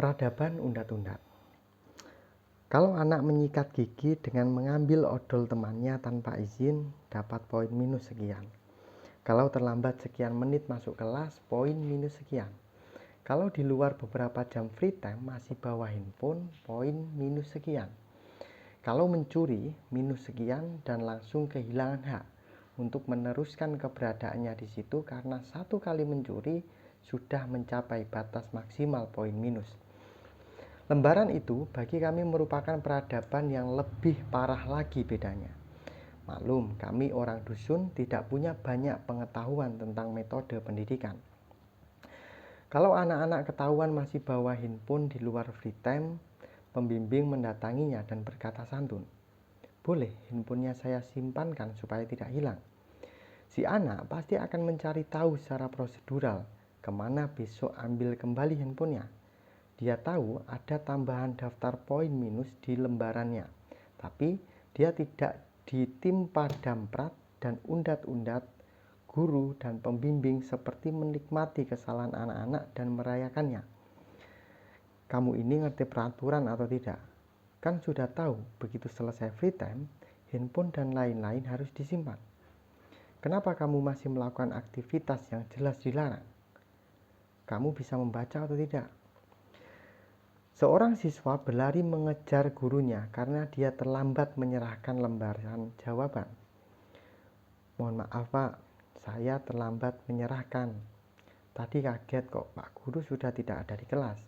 Peradaban undat-undat. Kalau anak menyikat gigi dengan mengambil odol temannya tanpa izin, dapat poin minus sekian. Kalau terlambat sekian menit masuk kelas, poin minus sekian. Kalau di luar beberapa jam free time masih bawa handphone, poin minus sekian. Kalau mencuri, minus sekian dan langsung kehilangan hak untuk meneruskan keberadaannya di situ karena satu kali mencuri sudah mencapai batas maksimal poin minus. Lembaran itu bagi kami merupakan peradaban yang lebih parah lagi bedanya. Maklum, kami orang dusun tidak punya banyak pengetahuan tentang metode pendidikan. Kalau anak-anak ketahuan masih bawa handphone di luar free time, pembimbing mendatanginya dan berkata santun, "Boleh handphonenya saya simpankan supaya tidak hilang." Si anak pasti akan mencari tahu secara prosedural kemana besok ambil kembali handphonenya. Dia tahu ada tambahan daftar poin minus di lembarannya, tapi dia tidak ditimpa damprat dan undat-undat guru dan pembimbing seperti menikmati kesalahan anak-anak dan merayakannya. Kamu ini ngerti peraturan atau tidak? Kan sudah tahu begitu selesai free time, handphone dan lain-lain harus disimpan. Kenapa kamu masih melakukan aktivitas yang jelas dilarang? Kamu bisa membaca atau tidak? Seorang siswa berlari mengejar gurunya karena dia terlambat menyerahkan lembaran jawaban. "Mohon maaf Pak, saya terlambat menyerahkan. Tadi kaget kok Pak Guru sudah tidak ada di kelas."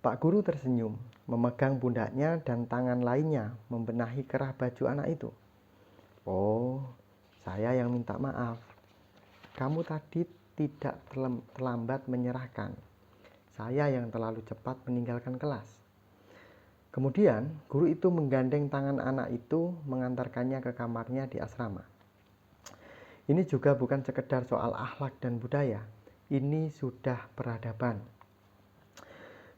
Pak Guru tersenyum, memegang pundaknya dan tangan lainnya membenahi kerah baju anak itu. "Oh, saya yang minta maaf. Kamu tadi tidak terlambat menyerahkan. Saya yang terlalu cepat meninggalkan kelas." Kemudian, guru itu menggandeng tangan anak itu mengantarkannya ke kamarnya di asrama. Ini juga bukan sekedar soal akhlak dan budaya. Ini sudah peradaban.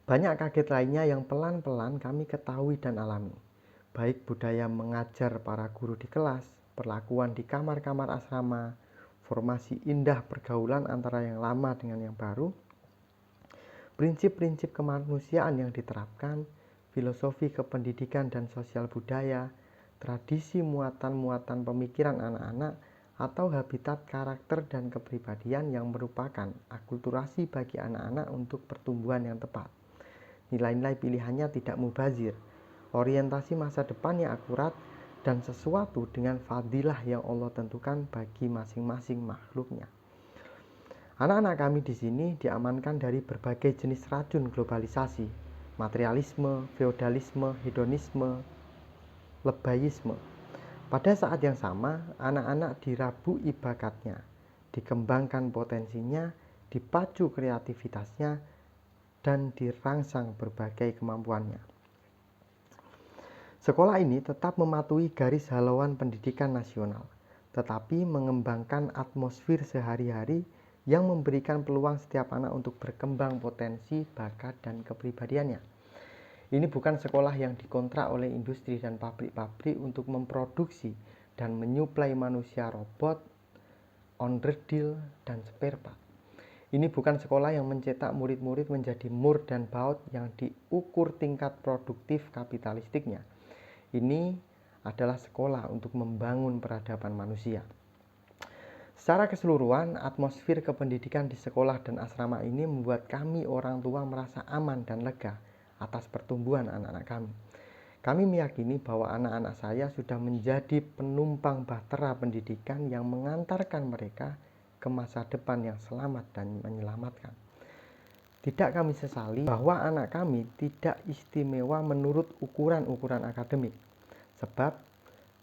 Banyak kaget lainnya yang pelan-pelan kami ketahui dan alami. Baik budaya mengajar para guru di kelas, perlakuan di kamar-kamar asrama, formasi indah pergaulan antara yang lama dengan yang baru, prinsip-prinsip kemanusiaan yang diterapkan, filosofi kependidikan dan sosial budaya, tradisi muatan-muatan pemikiran anak-anak, atau habitat karakter dan kepribadian yang merupakan akulturasi bagi anak-anak untuk pertumbuhan yang tepat. Nilai-nilai pilihannya tidak mubazir, orientasi masa depan yang akurat, dan sesuatu dengan fadilah yang Allah tentukan bagi masing-masing makhluknya. Anak-anak kami di sini diamankan dari berbagai jenis racun globalisasi, materialisme, feodalisme, hedonisme, lebayisme. Pada saat yang sama, anak-anak dirabui bakatnya, dikembangkan potensinya, dipacu kreativitasnya, dan dirangsang berbagai kemampuannya. Sekolah ini tetap mematuhi garis halauan pendidikan nasional, tetapi mengembangkan atmosfer sehari-hari yang memberikan peluang setiap anak untuk berkembang potensi, bakat, dan kepribadiannya. Ini bukan sekolah yang dikontrak oleh industri dan pabrik-pabrik untuk memproduksi dan menyuplai manusia robot, onderdil, dan spare part. Ini bukan sekolah yang mencetak murid-murid menjadi mur dan baut yang diukur tingkat produktif kapitalistiknya. Ini adalah sekolah untuk membangun peradaban manusia. Secara keseluruhan, atmosfer kependidikan di sekolah dan asrama ini membuat kami orang tua merasa aman dan lega atas pertumbuhan anak-anak kami. Kami meyakini bahwa anak-anak saya sudah menjadi penumpang bahtera pendidikan yang mengantarkan mereka ke masa depan yang selamat dan menyelamatkan. Tidak kami sesali bahwa anak kami tidak istimewa menurut ukuran-ukuran akademik, sebab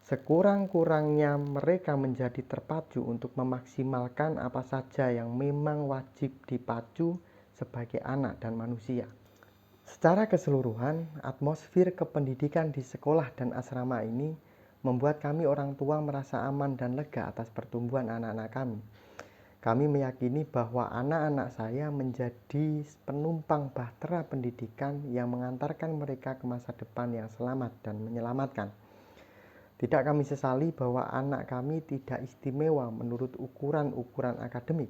sekurang-kurangnya mereka menjadi terpacu untuk memaksimalkan apa saja yang memang wajib dipacu sebagai anak dan manusia. Secara keseluruhan, atmosfer kependidikan di sekolah dan asrama ini membuat kami orang tua merasa aman dan lega atas pertumbuhan anak-anak kami. Kami meyakini bahwa anak-anak saya menjadi penumpang bahtera pendidikan yang mengantarkan mereka ke masa depan yang selamat dan menyelamatkan. Tidak kami sesali bahwa anak kami tidak istimewa menurut ukuran-ukuran akademik.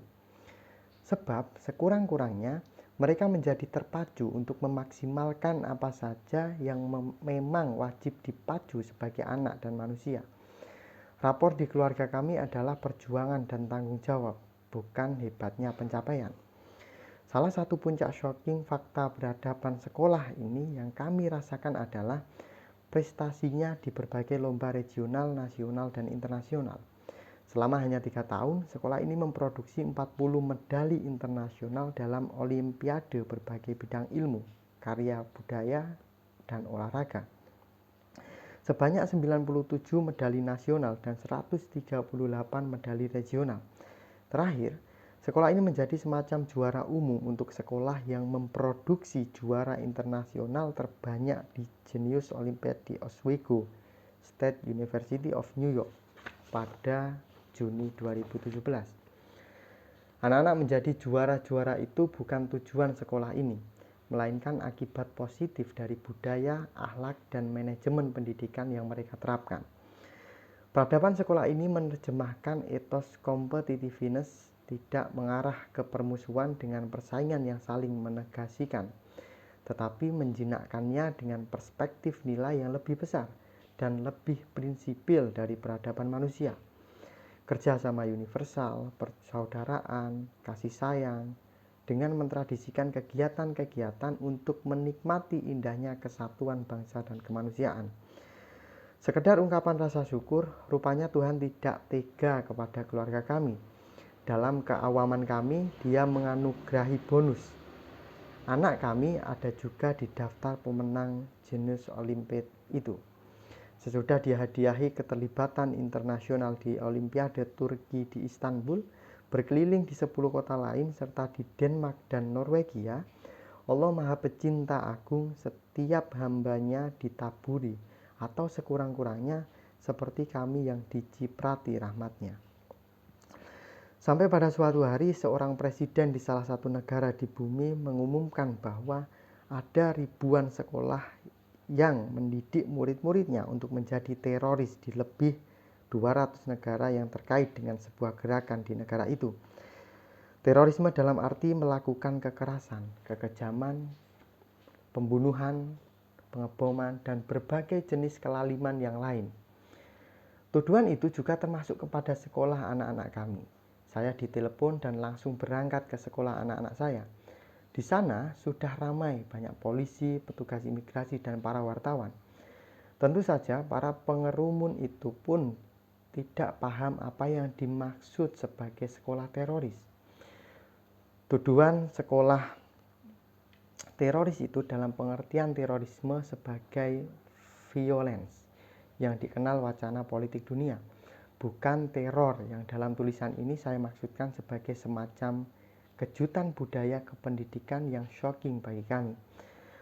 Sebab sekurang-kurangnya Mereka menjadi terpacu untuk memaksimalkan apa saja yang memang wajib dipacu sebagai anak dan manusia. Rapor di keluarga kami adalah perjuangan dan tanggung jawab, bukan hebatnya pencapaian. Salah satu puncak shocking fakta peradaban sekolah ini yang kami rasakan adalah prestasinya di berbagai lomba regional, nasional, dan internasional. Selama hanya 3 tahun, sekolah ini memproduksi 40 medali internasional dalam olimpiade berbagai bidang ilmu, karya budaya, dan olahraga. Sebanyak 97 medali nasional dan 138 medali regional. Terakhir, sekolah ini menjadi semacam juara umum untuk sekolah yang memproduksi juara internasional terbanyak di Genius Olympiad di Oswego State University of New York pada Juni 2017. Anak-anak menjadi juara-juara itu bukan tujuan sekolah ini, melainkan akibat positif dari budaya, akhlak, dan manajemen pendidikan yang mereka terapkan. Peradaban sekolah ini menerjemahkan etos competitiveness tidak mengarah ke permusuhan dengan persaingan yang saling menegasikan, tetapi menjinakkannya dengan perspektif nilai yang lebih besar dan lebih prinsipil dari peradaban manusia. Kerjasama universal, persaudaraan, kasih sayang, dengan mentradisikan kegiatan-kegiatan untuk menikmati indahnya kesatuan bangsa dan kemanusiaan. Sekedar ungkapan rasa syukur, rupanya Tuhan tidak tega kepada keluarga kami. Dalam keawaman kami, Dia menganugerahi bonus. Anak kami ada juga di daftar pemenang Genius Olympiad itu. Sesudah dihadiahi keterlibatan internasional di Olimpiade Turki di Istanbul, berkeliling di 10 kota lain serta di Denmark dan Norwegia, Allah Maha Pecinta Agung setiap hambanya ditaburi atau sekurang-kurangnya seperti kami yang diciprati rahmatnya. Sampai pada suatu hari seorang presiden di salah satu negara di bumi mengumumkan bahwa ada ribuan sekolah yang mendidik murid-muridnya untuk menjadi teroris di lebih 200 negara yang terkait dengan sebuah gerakan di negara itu. Terorisme dalam arti melakukan kekerasan, kekejaman, pembunuhan, pengeboman, dan berbagai jenis kelaliman yang lain. Tuduhan itu juga termasuk kepada sekolah anak-anak kami. Saya ditelepon dan langsung berangkat ke sekolah anak-anak saya. Di sana sudah ramai banyak polisi, petugas imigrasi, dan para wartawan. Tentu saja para pengerumun itu pun tidak paham apa yang dimaksud sebagai sekolah teroris. Tuduhan sekolah teroris itu dalam pengertian terorisme sebagai violence yang dikenal wacana politik dunia, bukan teror yang dalam tulisan ini saya maksudkan sebagai semacam kejutan budaya kependidikan yang shocking bagi kami.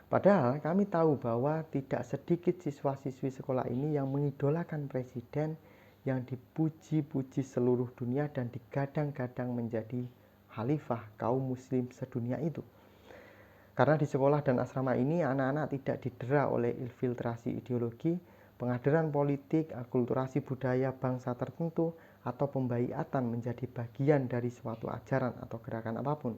Padahal kami tahu bahwa tidak sedikit siswa-siswi sekolah ini yang mengidolakan presiden yang dipuji-puji seluruh dunia dan digadang-gadang menjadi khalifah kaum muslim sedunia itu. Karena di sekolah dan asrama ini anak-anak tidak didera oleh infiltrasi ideologi, pengajaran politik, akulturasi budaya bangsa tertentu, atau pembaiatan menjadi bagian dari suatu ajaran atau gerakan apapun.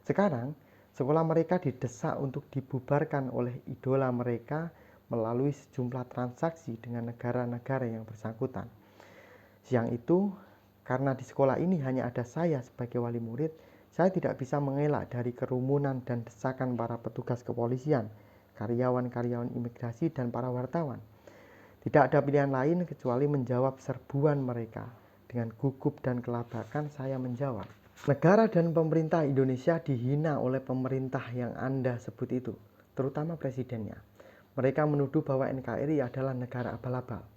Sekarang, sekolah mereka didesak untuk dibubarkan oleh idola mereka melalui sejumlah transaksi dengan negara-negara yang bersangkutan. Siang itu, karena di sekolah ini hanya ada saya sebagai wali murid, saya tidak bisa mengelak dari kerumunan dan desakan para petugas kepolisian, karyawan-karyawan imigrasi, dan para wartawan. Tidak ada pilihan lain kecuali menjawab serbuan mereka. Dengan gugup dan kelabakan saya menjawab. Negara dan pemerintah Indonesia dihina oleh pemerintah yang Anda sebut itu, terutama presidennya. Mereka menuduh bahwa NKRI adalah negara abal-abal,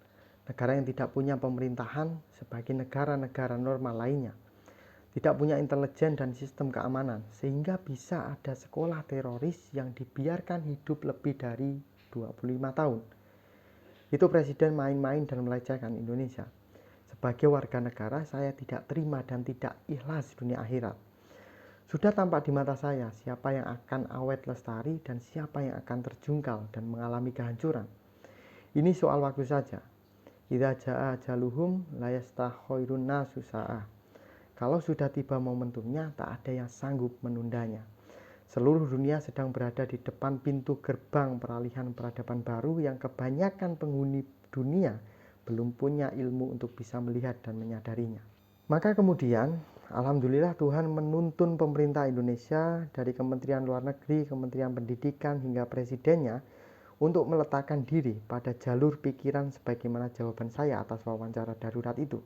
negara yang tidak punya pemerintahan sebagai negara-negara normal lainnya, tidak punya intelijen dan sistem keamanan, sehingga bisa ada sekolah teroris yang dibiarkan hidup lebih dari 25 tahun. Itu presiden main-main dan melecehkan Indonesia. Sebagai warga negara, saya tidak terima dan tidak ikhlas dunia akhirat. Sudah tampak di mata saya siapa yang akan awet lestari dan siapa yang akan terjungkal dan mengalami kehancuran. Ini soal waktu saja. Idza jaa ajaluhum la yastakhoirun nasu sa'ah. Kalau sudah tiba momentumnya, tak ada yang sanggup menundanya. Seluruh dunia sedang berada di depan pintu gerbang peralihan peradaban baru yang kebanyakan penghuni dunia belum punya ilmu untuk bisa melihat dan menyadarinya. Maka kemudian, alhamdulillah Tuhan menuntun pemerintah Indonesia dari Kementerian Luar Negeri, Kementerian Pendidikan hingga presidennya untuk meletakkan diri pada jalur pikiran sebagaimana jawaban saya atas wawancara darurat itu.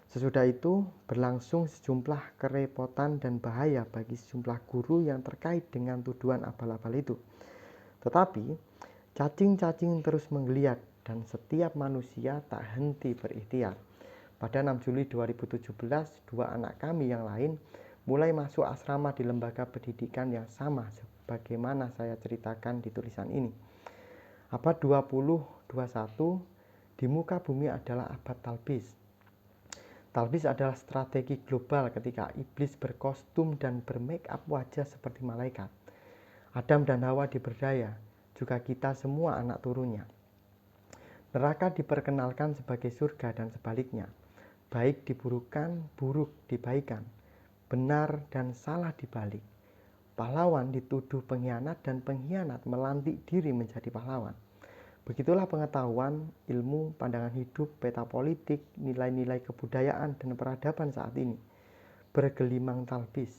Sesudah itu, berlangsung sejumlah kerepotan dan bahaya bagi sejumlah guru yang terkait dengan tuduhan abal-abal itu. Tetapi, cacing-cacing terus menggeliat dan setiap manusia tak henti berikhtiar. Pada 6 Juli 2017, dua anak kami yang lain mulai masuk asrama di lembaga pendidikan yang sama sebagaimana saya ceritakan di tulisan ini. Abad 20-21 di muka bumi adalah abad talbis. Talbis adalah strategi global ketika iblis berkostum dan bermake up wajah seperti malaikat. Adam dan Hawa diberdaya, juga kita semua anak turunnya. Neraka diperkenalkan sebagai surga dan sebaliknya. Baik diburukan, buruk dibaikan. Benar dan salah dibalik. Pahlawan dituduh pengkhianat dan pengkhianat melantik diri menjadi pahlawan. Begitulah pengetahuan, ilmu, pandangan hidup, peta politik, nilai-nilai kebudayaan dan peradaban saat ini. Bergelimang talbis.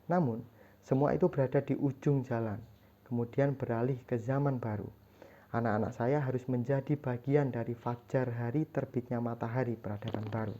Namun, semua itu berada di ujung jalan, kemudian beralih ke zaman baru. Anak-anak saya harus menjadi bagian dari fajar hari terbitnya matahari peradaban baru.